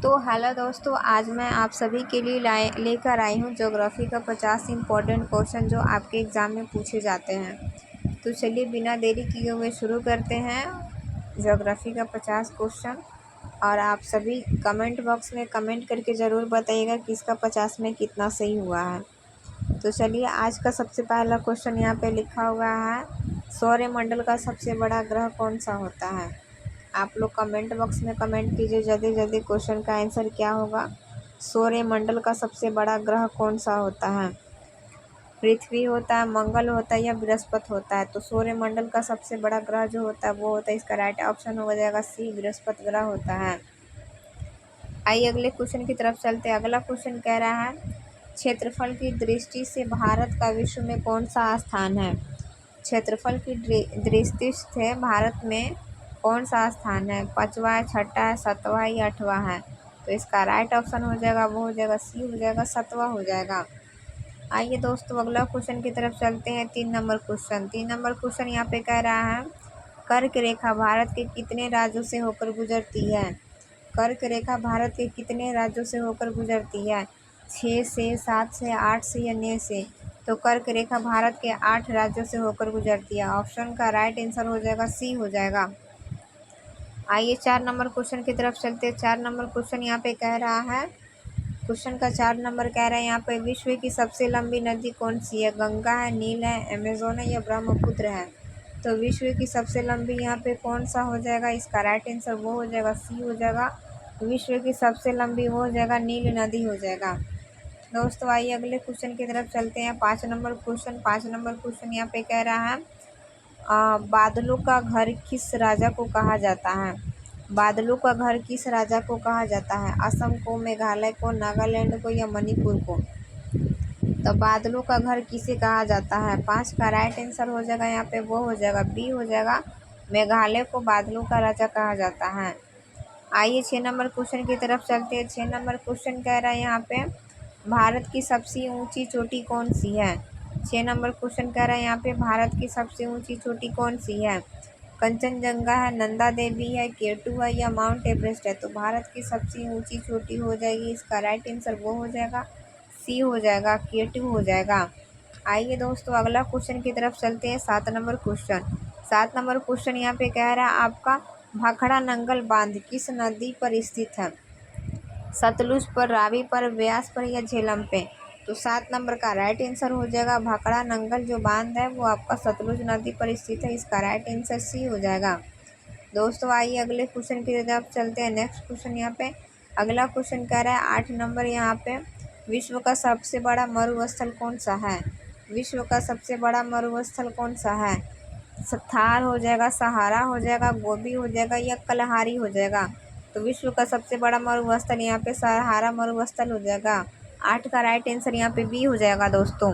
तो हेलो दोस्तों, आज मैं आप सभी के लिए लेकर आई हूँ ज्योग्राफी का 50 इम्पोर्टेंट क्वेश्चन जो आपके एग्ज़ाम में पूछे जाते हैं। तो चलिए बिना देरी किए हुए शुरू करते हैं ज्योग्राफी का 50 क्वेश्चन। और आप सभी कमेंट बॉक्स में कमेंट करके ज़रूर बताइएगा कि इसका 50 में कितना सही हुआ है। तो चलिए आज का सबसे पहला क्वेश्चन यहाँ पे लिखा हुआ है, सौरमंडल का सबसे बड़ा ग्रह कौन सा होता है। आप लोग कमेंट बॉक्स में कमेंट कीजिए जल्दी जल्दी क्वेश्चन का आंसर क्या होगा। सौरमंडल का सबसे बड़ा ग्रह कौन सा होता है। पृथ्वी होता है, मंगल होता है या बृहस्पति होता है। तो सौरमंडल का सबसे बड़ा ग्रह जो होता है वो होता है, इसका राइट ऑप्शन हो जाएगा सी, बृहस्पति ग्रह होता है। आइए अगले क्वेश्चन की तरफ चलते हैं। अगला क्वेश्चन कह रहा है, क्षेत्रफल की दृष्टि से भारत का विश्व में कौन सा स्थान है। क्षेत्रफल की दृष्टि से भारत में कौन सा स्थान है, 5वां है, 6ठा है, 7वां या 8वां है। तो इसका राइट ऑप्शन हो जाएगा वो हो जाएगा सी, हो जाएगा 7वां हो जाएगा। आइए दोस्तों अगला क्वेश्चन की तरफ चलते हैं। 3 नंबर क्वेश्चन यहाँ पे कह रहा है, कर्क रेखा भारत के कितने राज्यों से होकर गुजरती है। कर्क रेखा भारत के कितने राज्यों से होकर गुजरती है, 6 से, 7 से, 8 से या 9 से। तो कर्क रेखा भारत के 8 राज्यों से होकर गुजरती है। ऑप्शन का राइट आंसर हो जाएगा सी, हो जाएगा। आइए 4 नंबर क्वेश्चन की तरफ चलते हैं। 4 नंबर क्वेश्चन यहाँ पे कह रहा है, क्वेश्चन का 4 नंबर कह रहा है यहाँ पे, विश्व की सबसे लंबी नदी कौन सी है। गंगा है, नील है, अमेजोन है या ब्रह्मपुत्र है। तो विश्व की सबसे लंबी यहाँ पे कौन सा हो जाएगा, इसका राइट आंसर वो हो जाएगा सी, हो जाएगा। विश्व की सबसे लंबी वो हो जाएगा नील नदी हो जाएगा। दोस्तों आइए अगले क्वेश्चन की तरफ चलते हैं। 5 नंबर क्वेश्चन यहाँ पे कह रहा है, बादलों का घर किस राजा को कहा जाता है। बादलों का घर किस राजा को कहा जाता है, असम को, मेघालय को, नागालैंड को या मणिपुर को। तो बादलों का घर किसे कहा जाता है, 5 का राइट आंसर हो जाएगा यहाँ पे वो हो जाएगा बी, हो जाएगा। मेघालय को बादलों का राजा कहा जाता है। आइए 6 नंबर क्वेश्चन की तरफ चलते हैं। 6 नंबर क्वेश्चन कह रहा है यहाँ पे, भारत की सबसे ऊंची चोटी कौन सी है। 6 नंबर क्वेश्चन कह रहा है यहाँ पे, भारत की सबसे ऊंची चोटी कौन सी है। कंचनजंगा है, नंदा देवी है, केटू है या माउंट एवरेस्ट है। तो भारत की सबसे ऊंची चोटी हो जाएगी, इसका राइट आंसर वो हो जाएगा सी, हो जाएगा, केटू हो जाएगा। आइए दोस्तों अगला क्वेश्चन की तरफ चलते हैं। 7 नंबर क्वेश्चन यहाँ पे कह रहा है आपका, भाखड़ा नंगल बांध किस नदी पर स्थित है। सतलुज पर, रावी पर, व्यास पर या झेलम पे। तो 7 नंबर का राइट आंसर हो जाएगा, भाखड़ा नंगल जो बांध है वो आपका सतलुज नदी पर स्थित है। इसका राइट आंसर सी हो जाएगा। दोस्तों आइए अगले क्वेश्चन की तरफ चलते हैं। नेक्स्ट क्वेश्चन यहाँ पे अगला क्वेश्चन कह रहा है 8 नंबर यहाँ पे, विश्व का सबसे बड़ा मरुस्थल कौन सा है। विश्व का सबसे बड़ा मरुस्थल कौन सा है, थार हो जाएगा, सहारा हो जाएगा, गोबी हो जाएगा या कलहारी हो जाएगा। तो विश्व का सबसे बड़ा मरुस्थल यहाँ पे सहारा मरुस्थल हो जाएगा। 8 का राइट आंसर यहाँ पे बी हो जाएगा। दोस्तों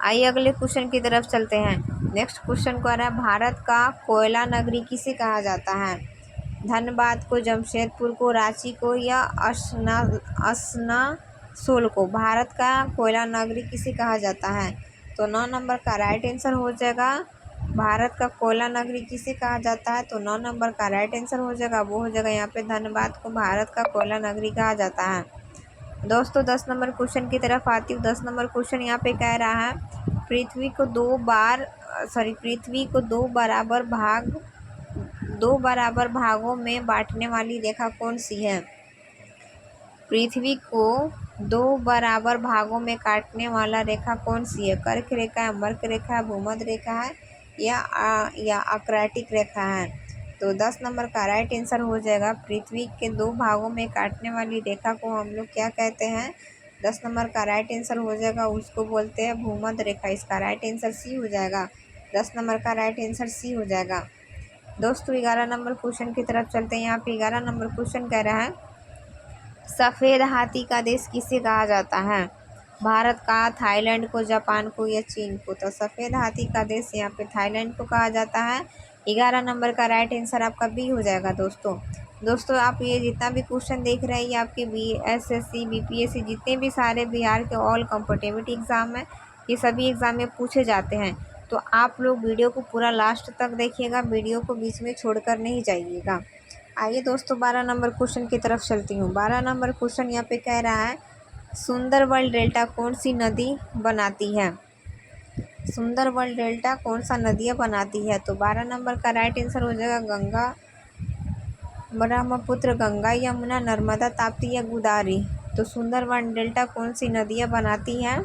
आइए अगले क्वेश्चन की तरफ चलते हैं। नेक्स्ट क्वेश्चन को आ रहा है, भारत का कोयला नगरी किसे कहा जाता है। धनबाद को, जमशेदपुर को, रांची को या असनसोल को। भारत का कोयला नगरी किसे कहा जाता है। तो 9 नंबर का राइट आंसर हो जाएगा, भारत का कोयला नगरी किसे कहा जाता है। तो 9 नंबर का राइट आंसर हो जाएगा वो हो जाएगा यहाँ पे, धनबाद को भारत का कोयला नगरी कहा जाता है। दोस्तों 10 नंबर क्वेश्चन की तरफ आती हूँ। 10 नंबर क्वेश्चन यहाँ पे कह रहा है, पृथ्वी को दो बराबर भागों में बांटने वाली रेखा कौन सी है। पृथ्वी को 2 बराबर भागों में काटने वाला रेखा कौन सी है। कर्क रेखा है, मर्क रेखा है, भूमध्य रेखा है या आक्रांतिक रेखा है। तो 10 नंबर का राइट आंसर हो जाएगा, पृथ्वी के 2 भागों में काटने वाली रेखा को हम लोग क्या कहते हैं। 10 नंबर का राइट आंसर हो जाएगा, उसको बोलते हैं भूमध्य रेखा। इसका राइट आंसर सी हो जाएगा। 10 नंबर का राइट आंसर सी हो जाएगा। दोस्तों 11 नंबर क्वेश्चन की तरफ चलते हैं। यहाँ पे 11 नंबर क्वेश्चन कह रहा है, सफ़ेद हाथी का देश किसे कहा जाता है। भारत का, थाईलैंड को, जापान को या चीन को। तो सफ़ेद हाथी का देश यहाँ पे थाईलैंड को कहा जाता है। 11 नंबर का राइट आंसर आपका बी हो जाएगा। दोस्तों आप ये जितना भी क्वेश्चन देख रहे हैं, ये आपके BSSC BPSC जितने भी सारे बिहार के ऑल कॉम्पिटिटिव एग्ज़ाम हैं, ये सभी एग्ज़ाम में पूछे जाते हैं। तो आप लोग वीडियो को पूरा लास्ट तक देखिएगा, वीडियो को बीच में छोड़कर नहीं जाइएगा। आइए दोस्तों 12 नंबर क्वेश्चन की तरफ चलती हूँ। 12 नंबर क्वेश्चन यहाँ पे कह रहा है सुंदरबन डेल्टा कौन सी नदी बनाती है। सुंदरबन डेल्टा कौन सा नदियाँ बनाती है। तो 12 नंबर का राइट आंसर हो जाएगा गंगा, ब्रह्मपुत्र, गंगा, यमुना, नर्मदा, ताप्ती या गोदावरी। तो सुंदरबन डेल्टा कौन सी नदियाँ बनाती है।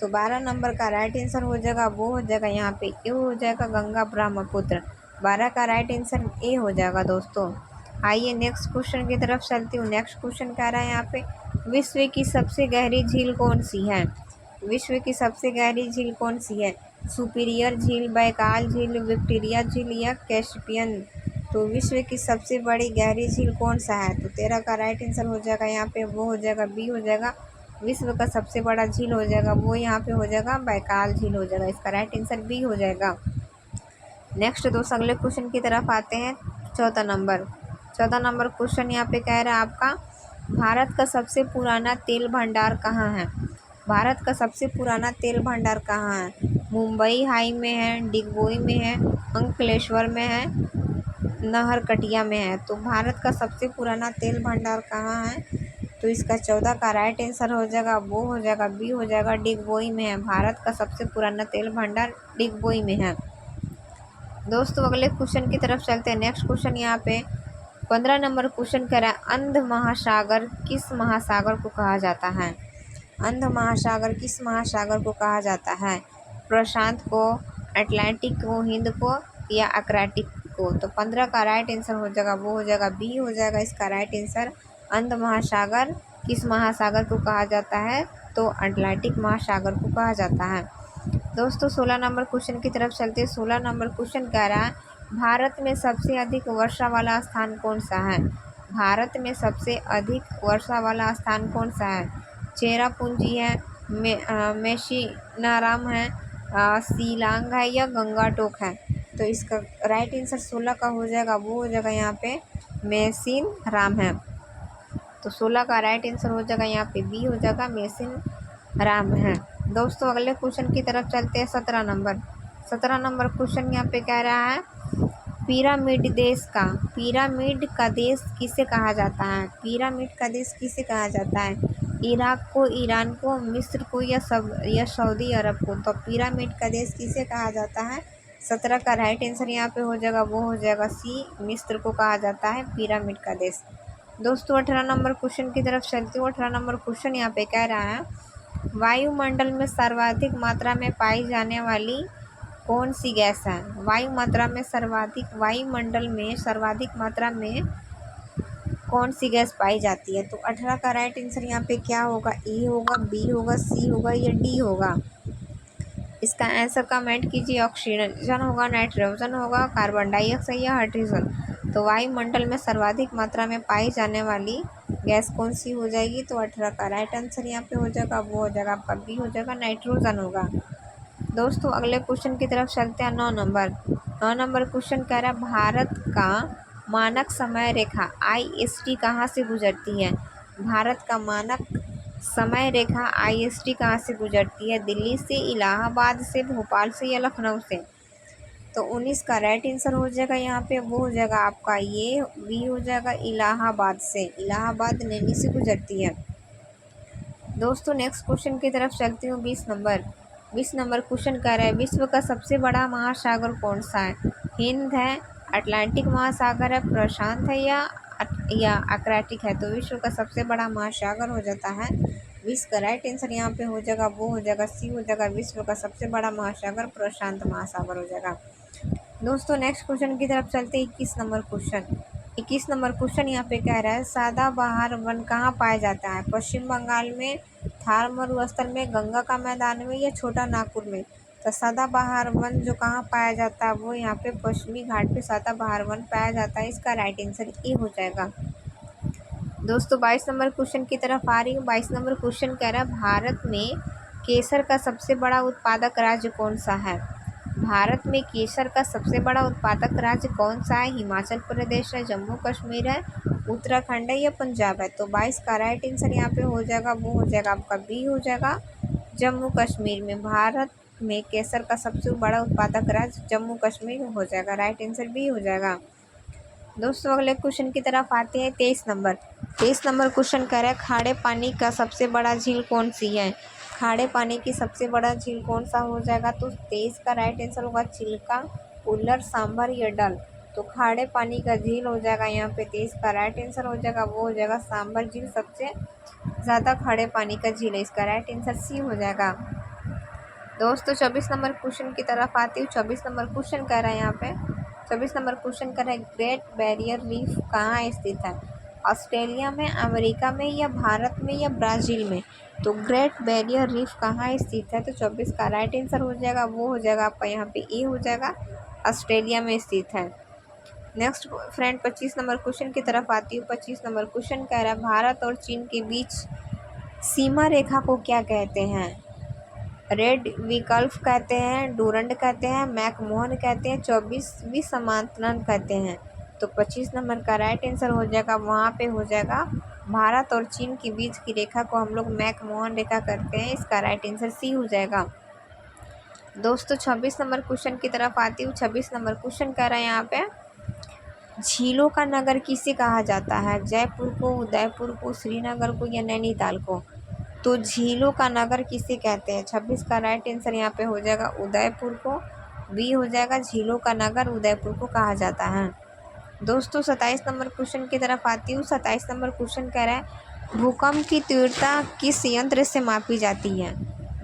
तो 12 नंबर का राइट आंसर हो जाएगा, वो हो जाएगा यहाँ पे ए हो जाएगा, गंगा ब्रह्मपुत्र। 12 का राइट आंसर ए हो जाएगा दोस्तों। आइए नेक्स्ट क्वेश्चन की तरफ चलती हूँ। नेक्स्ट क्वेश्चन कह रहा है यहाँ पे विश्व की सबसे गहरी झील कौन सी है। विश्व की सबसे गहरी झील कौन सी है। सुपीरियर झील, बैकाल झील, विक्टोरिया झील या कैस्पियन। तो विश्व की सबसे बड़ी गहरी झील कौन सा है। तो 13 का राइट आंसर हो जाएगा यहाँ पे, वो हो जाएगा बी हो जाएगा, विश्व का सबसे बड़ा झील हो जाएगा, वो यहाँ पे हो जाएगा बैकाल झील हो जाएगा। इसका राइट आंसर बी हो जाएगा। नेक्स्ट दोस्तों अगले क्वेश्चन की तरफ आते हैं। 14 नंबर क्वेश्चन यहाँ पे कह रहा है आपका भारत का सबसे पुराना तेल भंडार कहाँ है। भारत का सबसे पुराना तेल भंडार कहाँ है। मुंबई हाई में है, डिगबोई में है, अंकलेश्वर में है, नहरकटिया में है। तो भारत का सबसे पुराना तेल भंडार कहाँ है। तो इसका 14 का राइट आंसर हो जाएगा, वो हो जाएगा बी हो जाएगा, डिगबोई में है। भारत का सबसे पुराना तेल भंडार डिगबोई में है। दोस्तों अगले क्वेश्चन की तरफ चलते हैं। नेक्स्ट क्वेश्चन यहाँ पे 15 नंबर क्वेश्चन कह रहा है अंध महासागर किस महासागर को कहा जाता है। अंध महासागर किस महासागर को कहा जाता है। प्रशांत को, अटलांटिक को, हिंद को या अक्राटिक को। तो 15 का राइट आंसर हो जाएगा, वो हो जाएगा बी हो जाएगा। इसका राइट आंसर अंध महासागर किस महासागर को कहा जाता है। तो अटलांटिक महासागर को कहा जाता है। दोस्तों 16 नंबर क्वेश्चन की तरफ चलते हैं। 16 नंबर क्वेश्चन कह रहा है भारत में सबसे अधिक वर्षा वाला स्थान कौन सा है। भारत में सबसे अधिक वर्षा वाला स्थान कौन सा है। चेरापूंजी है, मेशिनाराम है, शिलांग है या गंगाटोक है। तो इसका राइट आंसर 16 का हो जाएगा, वो हो जाएगा यहाँ पे मेसिन राम है। तो 16 का राइट आंसर हो जाएगा यहाँ पे बी हो जाएगा, मेसिन राम है। दोस्तों अगले क्वेश्चन की तरफ चलते हैं। 17 नंबर क्वेश्चन यहाँ पे कह रहा है पिरामिड का देश किसे कहा जाता है। पिरामिड का देश किसे कहा जाता है। इराक को, ईरान को, मिस्र को या सऊदी अरब को। तो पिरामिड का देश किसे कहा जाता है। 17 का राइट आंसर यहाँ पे हो जाएगा, वो हो जाएगा सी, मिस्र को कहा जाता है पिरामिड का देश। दोस्तों 18 नंबर क्वेश्चन की तरफ चलती हूँ। 18 नंबर क्वेश्चन यहाँ पे कह रहा है वायुमंडल में सर्वाधिक मात्रा में पाई जाने वाली कौन सी गैस है। वायुमंडल में सर्वाधिक मात्रा में कौन सी गैस पाई जाती है। तो 18 का राइट आंसर यहाँ पे क्या होगा, ए होगा, बी होगा, सी होगा या डी होगा। इसका आंसर कमेंट कीजिए। ऑक्सीजन होगा, नाइट्रोजन होगा, कार्बन डाइऑक्साइड या हाइड्रोजन। तो वायुमंडल में सर्वाधिक मात्रा में पाई जाने वाली गैस कौन सी हो जाएगी। तो 18 का राइट आंसर यहाँ पे हो जाएगा, वो हो जाएगा आपका बी हो जाएगा, नाइट्रोजन होगा। दोस्तों अगले क्वेश्चन की तरफ चलते हैं। 9 नंबर क्वेश्चन कह रहा है भारत का मानक समय रेखा IST कहाँ से गुजरती है। भारत का मानक समय रेखा IST कहाँ से गुजरती है। दिल्ली से, इलाहाबाद से, भोपाल से या लखनऊ से। तो 19 का राइट आंसर हो जाएगा यहाँ पे, वो हो जाएगा आपका ये बी हो जाएगा, इलाहाबाद से। इलाहाबाद नैनी से गुजरती है। दोस्तों नेक्स्ट क्वेश्चन की तरफ चलती हूँ। 20 नंबर क्वेश्चन कह रहा है विश्व का सबसे बड़ा महासागर कौन सा है। हिंद है, अटलांटिक महासागर है, प्रशांत है या अक्राटिक है। तो विश्व का सबसे बड़ा महासागर हो जाता है 20 का राइट आंसर यहाँ पे हो जाएगा, वो हो जाएगा सी हो जाएगा, विश्व का सबसे बड़ा महासागर प्रशांत महासागर हो जाएगा। दोस्तों नेक्स्ट क्वेश्चन की तरफ चलते हैं। 21 नंबर क्वेश्चन यहाँ पे कह रहा है सदाबहार वन कहाँ पाया जाता है। पश्चिम बंगाल में, थार मरुस्थल में, गंगा का मैदान में या छोटा नागपुर में। तो सदाबहार वन जो कहाँ पाया जाता है, वो यहाँ पे पश्चिमी घाट पे सदाबहार वन पाया जाता है। इसका राइट आंसर ए हो जाएगा। दोस्तों 22 नंबर क्वेश्चन की तरफ आ रही हूँ। 22 नंबर क्वेश्चन कह रहा है भारत में केसर का सबसे बड़ा उत्पादक राज्य कौन सा है। भारत में केसर का सबसे बड़ा उत्पादक राज्य कौन सा है। हिमाचल प्रदेश है, जम्मू कश्मीर है, उत्तराखंड है या पंजाब है। तो 22 का राइट आंसर यहाँ पे हो जाएगा, वो हो जाएगा आपका बी हो जाएगा, जम्मू कश्मीर में। भारत में केसर का सबसे बड़ा उत्पादक राज्य जम्मू कश्मीर हो जाएगा, राइट आंसर बी हो जाएगा। दोस्तों अगले क्वेश्चन की तरफ आते हैं। 23 नंबर 23 नंबर क्वेश्चन कह रहा है खारे पानी का सबसे बड़ा झील कौन सी है। खारे पानी की सबसे बड़ा झील कौन सा हो जाएगा। तो 23 का राइट आंसर होगा चिल्का, उल्लर, सांभर या डल। तो खारे पानी का झील हो जाएगा यहाँ पे 23 का राइट आंसर हो जाएगा, वो हो जाएगा सांभर झील। सबसे ज़्यादा खारे पानी का झील है, इसका राइट आंसर सी हो जाएगा। दोस्तों 24 नंबर क्वेश्चन की तरफ आती हूँ। 24 नंबर क्वेश्चन कह रहा है यहाँ पे 24 नंबर क्वेश्चन कह रहा है ग्रेट बैरियर रीफ कहाँ स्थित है। ऑस्ट्रेलिया में, अमेरिका में या भारत में या ब्राज़ील में। तो ग्रेट बैरियर रीफ कहाँ स्थित है। तो 24 का राइट आंसर हो जाएगा, वो हो जाएगा आपका यहाँ पे ए हो जाएगा, ऑस्ट्रेलिया में स्थित है। नेक्स्ट फ्रेंड 25 नंबर क्वेश्चन की तरफ आती हूँ। 25 नंबर क्वेश्चन कह रहा है भारत और चीन के बीच सीमा रेखा को क्या कहते हैं। रेड विकल्प कहते हैं, डूरंड कहते हैं, मैकमोहन कहते हैं, 24वीं समांतरण कहते हैं। तो 25 नंबर का राइट आंसर हो जाएगा, वहाँ पे हो जाएगा भारत और चीन के बीच की रेखा को हम लोग मैकमोहन रेखा करते हैं, इसका राइट आंसर सी हो जाएगा। दोस्तों 26 नंबर क्वेश्चन की तरफ आती हूँ। 26 नंबर क्वेश्चन कह रहा है यहाँ पे झीलों का नगर किसे कहा जाता है। जयपुर को, उदयपुर को, श्रीनगर को या नैनीताल को। तो झीलों का नगर किसे कहते हैं। 26 का राइट आंसर यहाँ पे हो जाएगा उदयपुर को, बी हो जाएगा झीलों का नगर उदयपुर को कहा जाता है। दोस्तों 27 नंबर क्वेश्चन की तरफ आती हूँ। 27 नंबर क्वेश्चन कह रहा है भूकंप की तीव्रता किस यंत्र से मापी जाती है।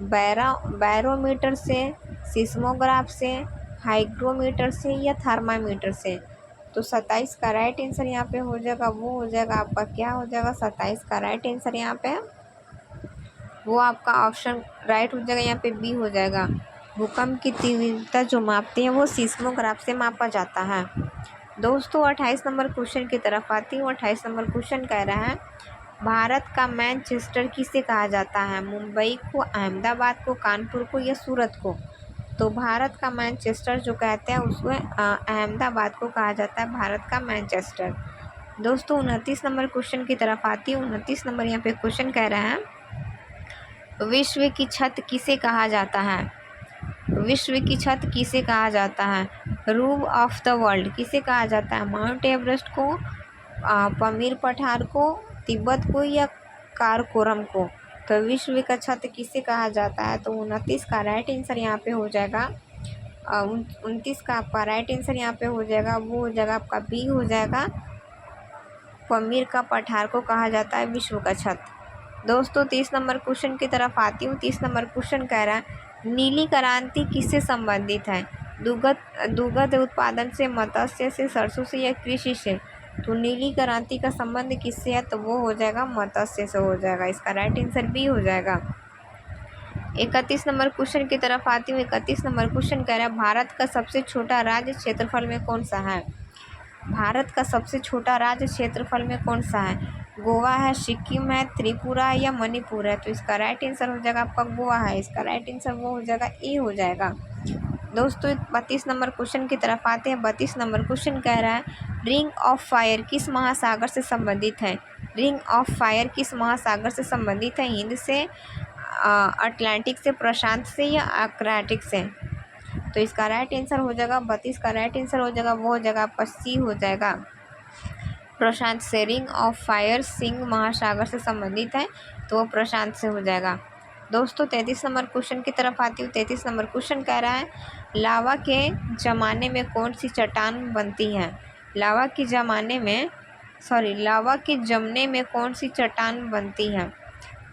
बैरोमीटर से, सिस्मोग्राफ से, हाइग्रोमीटर से या थर्मामीटर से। तो 27 का राइट आंसर यहाँ पे हो जाएगा, वो हो जाएगा आपका क्या हो जाएगा 27 का राइट आंसर यहाँ पे वो आपका ऑप्शन राइट हो जाएगा, यहाँ पे बी हो जाएगा। भूकंप की तीव्रता जो मापते हैं वो सिस्मोग्राफ से मापा जाता है। दोस्तों 28 नंबर क्वेश्चन की तरफ आती हूँ। 28 नंबर क्वेश्चन कह रहा है भारत का मैनचेस्टर किसे कहा जाता है। मुंबई को, अहमदाबाद को, कानपुर को या सूरत को। तो भारत का मैनचेस्टर जो कहते हैं उसको अहमदाबाद को कहा जाता है, भारत का मैनचेस्टर। दोस्तों 29 नंबर क्वेश्चन की तरफ आती है। 29 नंबर यहाँ पे क्वेश्चन कह रहा है विश्व की छत किसे कहा जाता है। विश्व की छत किसे कहा जाता है। रूफ ऑफ द वर्ल्ड किसे कहा जाता है। माउंट एवरेस्ट को, पमीर पठार को, तिब्बत को या काराकोरम को। तो विश्व का छत किसे कहा जाता है। तो 29 का राइट आंसर यहाँ पे हो जाएगा 29 का आपका राइट आंसर यहाँ पे हो जाएगा, वो हो जाएगा आपका बी हो जाएगा, पमीर का पठार को कहा जाता है विश्व का छत। दोस्तों 30 नंबर क्वेश्चन की तरफ आती हूँ। 30 नंबर क्वेश्चन कह रहा है नीली क्रांति किससे संबंधित है। दुग्ध उत्पादन से, मत्स्य से, सरसों से या कृषि से। तो नीली क्रांति का संबंध किससे है। तो वो हो जाएगा मत्स्य से हो जाएगा, इसका राइट आंसर बी हो जाएगा। 31 नंबर क्वेश्चन की तरफ आती हूँ। 31 नंबर क्वेश्चन कह रहा है भारत का सबसे छोटा राज्य क्षेत्रफल में कौन सा है। भारत का सबसे छोटा राज्य क्षेत्रफल में कौन सा है। गोवा है, सिक्किम है, त्रिपुरा है या मणिपुर है। तो इसका राइट आंसर हो जाएगा आपका गोवा है, इसका राइट आंसर वो हो जाएगा ए हो जाएगा। दोस्तों 32 नंबर क्वेश्चन की तरफ आते हैं। 32 नंबर क्वेश्चन कह रहा है रिंग ऑफ फायर किस महासागर से संबंधित है। रिंग ऑफ फायर किस महासागर से संबंधित है। हिंद से, अटलांटिक से, प्रशांत से या आर्कटिक से। तो इसका राइट आंसर हो जाएगा 32 का राइट आंसर हो जाएगा, वो हो जाएगा आपका सी हो जाएगा, प्रशांत से। रिंग ऑफ फायर सिंह महासागर से संबंधित है, तो वो प्रशांत से हो जाएगा। दोस्तों 33 नंबर क्वेश्चन की तरफ आती हूँ। 33 नंबर क्वेश्चन कह रहा है लावा के जमाने में कौन सी चट्टान बनती है। लावा के जमने में कौन सी चट्टान बनती है।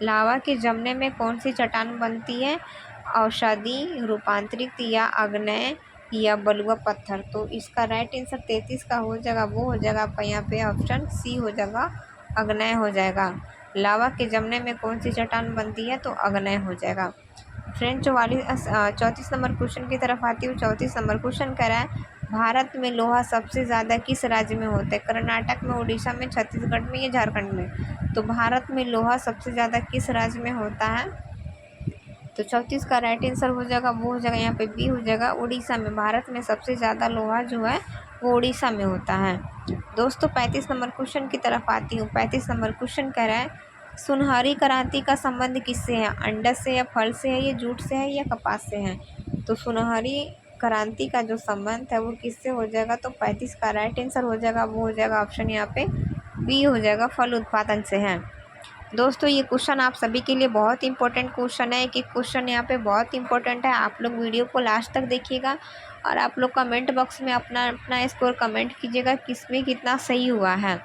लावा के जमने में कौन सी चट्टान बनती है। औषधि, रूपांतरित या आग्नेय या बलुआ पत्थर। तो इसका राइट आंसर 33 का हो जाएगा, वो हो जाएगा आपका यहाँ पे ऑप्शन सी हो जाएगा, आग्नेय हो जाएगा। लावा के जमने में कौन सी चट्टान बनती है। तो आग्नेय हो जाएगा। फ्रेंड 34 नंबर क्वेश्चन की तरफ आती हूँ। 34 नंबर क्वेश्चन कह रहा है भारत में लोहा सबसे ज़्यादा किस राज्य में होता है। कर्नाटक में, उड़ीसा में, छत्तीसगढ़ में या झारखंड में। तो भारत में लोहा सबसे ज़्यादा किस राज्य में होता है। तो 34 का राइट आंसर हो जाएगा, वो हो जाएगा यहाँ पे बी हो जाएगा, उड़ीसा में। भारत में सबसे ज़्यादा लोहा जो है वो उड़ीसा में होता है। दोस्तों 35 नंबर क्वेश्चन की तरफ आती हूँ। 35 नंबर क्वेश्चन कह रहा है सुनहरी क्रांति का संबंध किससे है। अंडा से या फल से है या जूट से है या कपास से है। तो सुनहरी क्रांति का जो संबंध है वो किससे हो जाएगा, तो 35 का राइट आंसर हो जाएगा, वो हो जाएगा ऑप्शन यहाँ पे बी हो जाएगा, फल उत्पादन से है। दोस्तों ये क्वेश्चन आप सभी के लिए बहुत इंपॉर्टेंट क्वेश्चन है, कि क्वेश्चन यहाँ पे बहुत इंपॉर्टेंट है। आप लोग वीडियो को लास्ट तक देखिएगा और आप लोग कमेंट बॉक्स में अपना अपना स्कोर कमेंट कीजिएगा किसमें कितना सही हुआ है।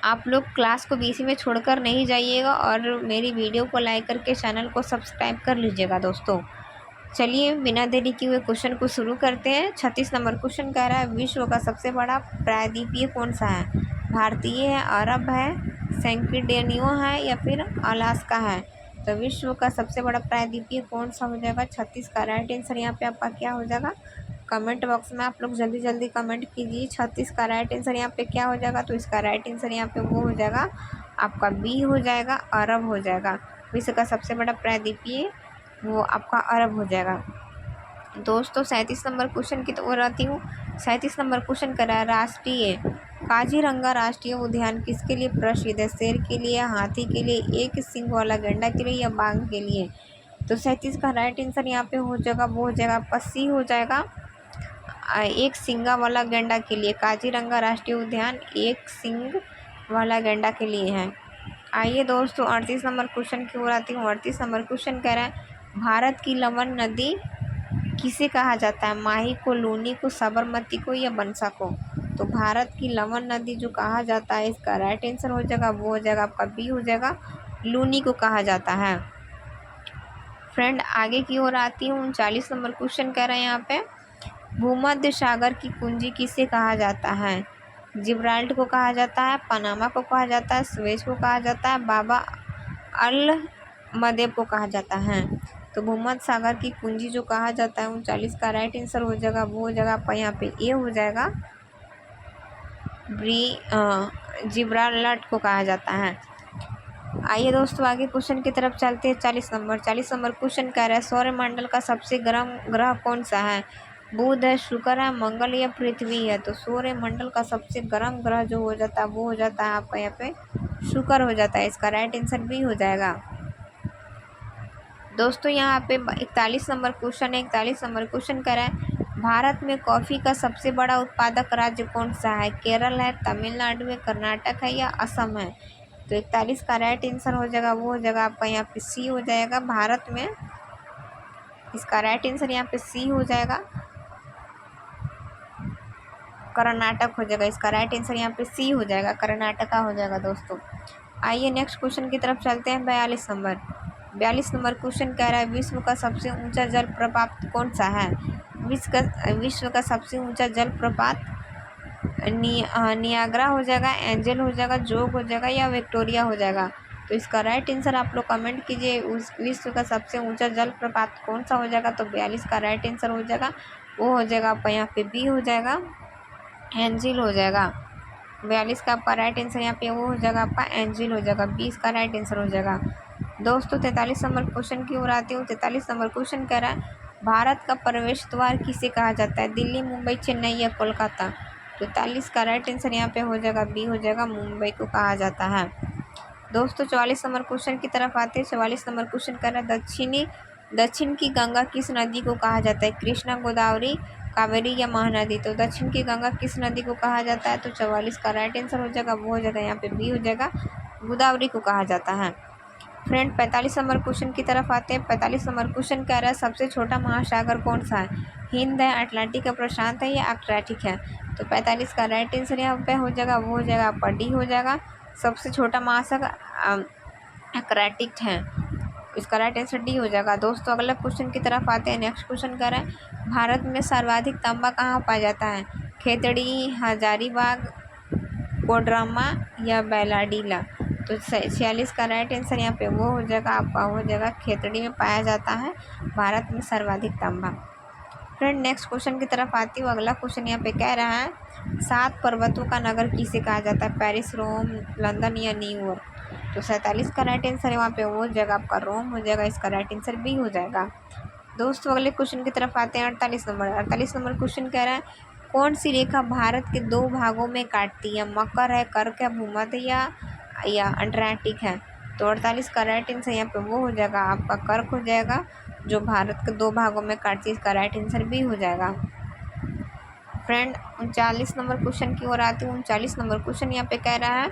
आप लोग क्लास को बीच में छोड़कर नहीं जाइएगा और मेरी वीडियो को लाइक करके चैनल को सब्सक्राइब कर लीजिएगा। दोस्तों चलिए बिना देरी किए हुए क्वेश्चन को शुरू करते हैं। 36 नंबर क्वेश्चन कह रहा है विश्व का सबसे बड़ा प्रायद्वीपीय कौन सा है, भारतीय है, अरब है, सेंकिडेनियो है या फिर अलास्का है। तो विश्व का सबसे बड़ा प्रायद्वीपीय कौन सा हो जाएगा, 36 का राइट आंसर यहाँ पे आपका क्या हो जाएगा, कमेंट बॉक्स में आप लोग जल्दी जल्दी कमेंट कीजिए 36 का राइट आंसर यहाँ पे क्या हो जाएगा। तो इसका राइट आंसर यहाँ पे वो हो जाएगा आपका बी हो जाएगा, अरब हो जाएगा। विश्व का सबसे बड़ा प्रायद्वीपीय वो आपका अरब हो जाएगा। दोस्तों 37 नंबर क्वेश्चन की ओर आती हूँ। 37 नंबर क्वेश्चन करा है राष्ट्रीय काजीरंगा राष्ट्रीय उद्यान किसके लिए प्रसिद्ध है, शेर के लिए, हाथी के लिए, एक सींग वाला गैंडा के लिए या बाघ के लिए। तो 37 का राइट आंसर यहाँ पे हो जाएगा, वो हो जाएगा आपका सी हो जाएगा, एक सींगा वाला गैंडा के लिए। काजीरंगा राष्ट्रीय उद्यान एक सींग वाला गैंडा के लिए है। आइए दोस्तों 38 नंबर क्वेश्चन की ओर आती हूँ। 38 नंबर क्वेश्चन कह रहा है भारत की लवन नदी किसे कहा जाता है, माही को, लूनी को, साबरमती को या बंसा को। तो भारत की लवन नदी जो कहा जाता है इसका राइट आंसर हो जाएगा, वो हो जाएगा आपका बी हो जाएगा, लूनी को कहा जाता है। फ्रेंड आगे की ओर आती हूँ। 39 नंबर क्वेश्चन कह रहे हैं यहाँ पे भूमध्य सागर की कुंजी किसे कहा जाता है, जिब्राल्टर को कहा जाता है, पनामा को कहा जाता है, सुएज को कहा जाता है, बाबा अल मदेब को कहा जाता है। तो भूमध्य सागर की कुंजी जो कहा जाता है 39 का राइट आंसर हो जाएगा, वो हो जाएगा आपका यहाँ पे ए हो जाएगा, जिब्राल्टर को कहा जाता है। आइए दोस्तों आगे क्वेश्चन की तरफ चलते हैं। 40 नंबर क्वेश्चन कह रहा है सौरमंडल का सबसे गर्म ग्रह कौन सा है, बुध है, शुक्र है, मंगल या पृथ्वी है। तो सौरमंडल का सबसे गर्म ग्रह जो हो जाता है वो हो जाता है आपका यहाँ पे शुक्र हो जाता है, इसका राइट आंसर भी हो जाएगा। दोस्तों यहाँ पे 41 नंबर क्वेश्चन है। 41 नंबर क्वेश्चन कह रहा है भारत में कॉफ़ी का सबसे बड़ा उत्पादक राज्य कौन सा है, केरल है, तमिलनाडु है, कर्नाटक है या असम है। तो 41 का राइट आंसर हो जाएगा, वो हो जाएगा आपका यहाँ पे सी हो जाएगा, भारत में इसका राइट आंसर यहाँ पे सी हो जाएगा, कर्नाटक हो जाएगा, इसका राइट आंसर यहाँ पे सी हो जाएगा, कर्नाटका हो जाएगा। दोस्तों आइए नेक्स्ट क्वेश्चन की तरफ चलते हैं। 42 नंबर क्वेश्चन कह रहा है विश्व का सबसे ऊंचा जल प्रपात कौन सा है, विश्व का सबसे ऊंचा जल प्रपात नियाग्रा हो जाएगा, एंजल हो जाएगा, जोग हो जाएगा या विक्टोरिया हो जाएगा। तो इसका राइट आंसर आप लोग कमेंट कीजिए, उस विश्व का सबसे ऊंचा जल प्रपात कौन सा हो जाएगा। तो 42 का राइट आंसर हो जाएगा, वो हो जाएगा आपका यहाँ पे बी हो जाएगा, एंजिल हो जाएगा। 42 का आपका राइट आंसर यहाँ पे वो हो जाएगा आपका एंजिल हो जाएगा, 20 का राइट आंसर हो जाएगा। दोस्तों 43 नंबर क्वेश्चन की ओर आती हूँ। 43 नंबर क्वेश्चन कह रहा है भारत का प्रवेश द्वार किसे कहा जाता है, दिल्ली, मुंबई, चेन्नई या कोलकाता। तो 43 का राइट आंसर यहाँ पे हो जाएगा, बी हो जाएगा, मुंबई को कहा जाता है। दोस्तों 44 नंबर क्वेश्चन की तरफ आते हैं। 44 नंबर क्वेश्चन कह रहा है दक्षिण की गंगा किस नदी को कहा जाता है, कृष्णा, गोदावरी, कावेरी या महानदी। तो दक्षिण की गंगा किस नदी को कहा जाता है। तो 44 का राइट आंसर हो जाएगा, वो हो जाएगा यहाँ पे बी हो जाएगा, गोदावरी को कहा जाता है। फ्रेंड 45 नंबर क्वेश्चन की तरफ आते हैं। 45 नंबर क्वेश्चन कह रहा है सबसे छोटा महासागर कौन सा है, हिंद है, अटलांटिक है, प्रशांत है या अटलांटिक है। तो 45 का राइट आंसर यहाँ पे हो जाएगा, वो हो जाएगा आपका डी हो जाएगा, सबसे छोटा महासागर अटलांटिक है, इसका राइट आंसर डी हो जाएगा। दोस्तों अगला क्वेश्चन की तरफ आते हैं। नेक्स्ट क्वेश्चन कह रहा है भारत में सर्वाधिक तांबा कहाँ पाया जाता है, खेतड़ी, हजारीबाग, कोडरमा या बैलाडीला। तो 46 का राइट आंसर यहाँ पे वो हो जाएगा आपका, हो जाएगा खेतड़ी में पाया जाता है भारत में सर्वाधिक तांबा। फ्रेंड नेक्स्ट क्वेश्चन की तरफ आती हूँ। अगला क्वेश्चन यहाँ पे कह रहा है 7 पर्वतों का नगर किसे कहा जाता है, पेरिस, रोम, लंदन या न्यूयॉर्क। तो 47 का राइट आंसर वहाँ पे वो जाएगा आपका रोम हो जाएगा, इसका राइट आंसर बी हो जाएगा। दोस्तों अगले क्वेश्चन की तरफ आते हैं। 48 नंबर क्वेश्चन कह रहा है कौन सी रेखा भारत के 2 भागों में काटती है, मकर है, कर्क है, भूमध्य या अंटार्कटिक है। तो 48 का राइट आंसर यहाँ पे वो हो जाएगा आपका कर्क हो जाएगा, जो भारत के 2 भागों में काटती है, इसका राइट आंसर बी हो जाएगा। फ्रेंड 39 नंबर क्वेश्चन की ओर आती हूँ। 39 नंबर क्वेश्चन यहाँ पे कह रहा है,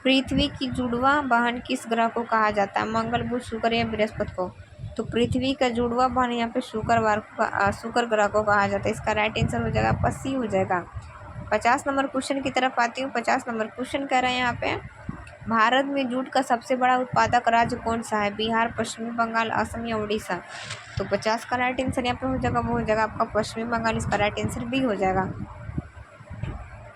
पृथ्वी की जुड़वा बहन किस ग्रह को कहा जाता है, मंगल, बुध, शुक्र या बृहस्पति को। तो पृथ्वी का जुड़वा बहन यहाँ पे शुक्र ग्रह को कहा जाता है। इसका राइट आंसर हो जाएगा आपका सी हो जाएगा। 50 नंबर क्वेश्चन की तरफ आती हूँ। 50 नंबर क्वेश्चन कह रहे हैं यहाँ पे, भारत में जूट का सबसे बड़ा उत्पादक राज्य कौन सा है, बिहार, पश्चिमी बंगाल, असम या उड़ीसा। तो 50 का राइट आंसर यहाँ पे हो जाएगा, वो हो जाएगा आपका पश्चिमी बंगाल। इसका राइट आंसर बी हो जाएगा।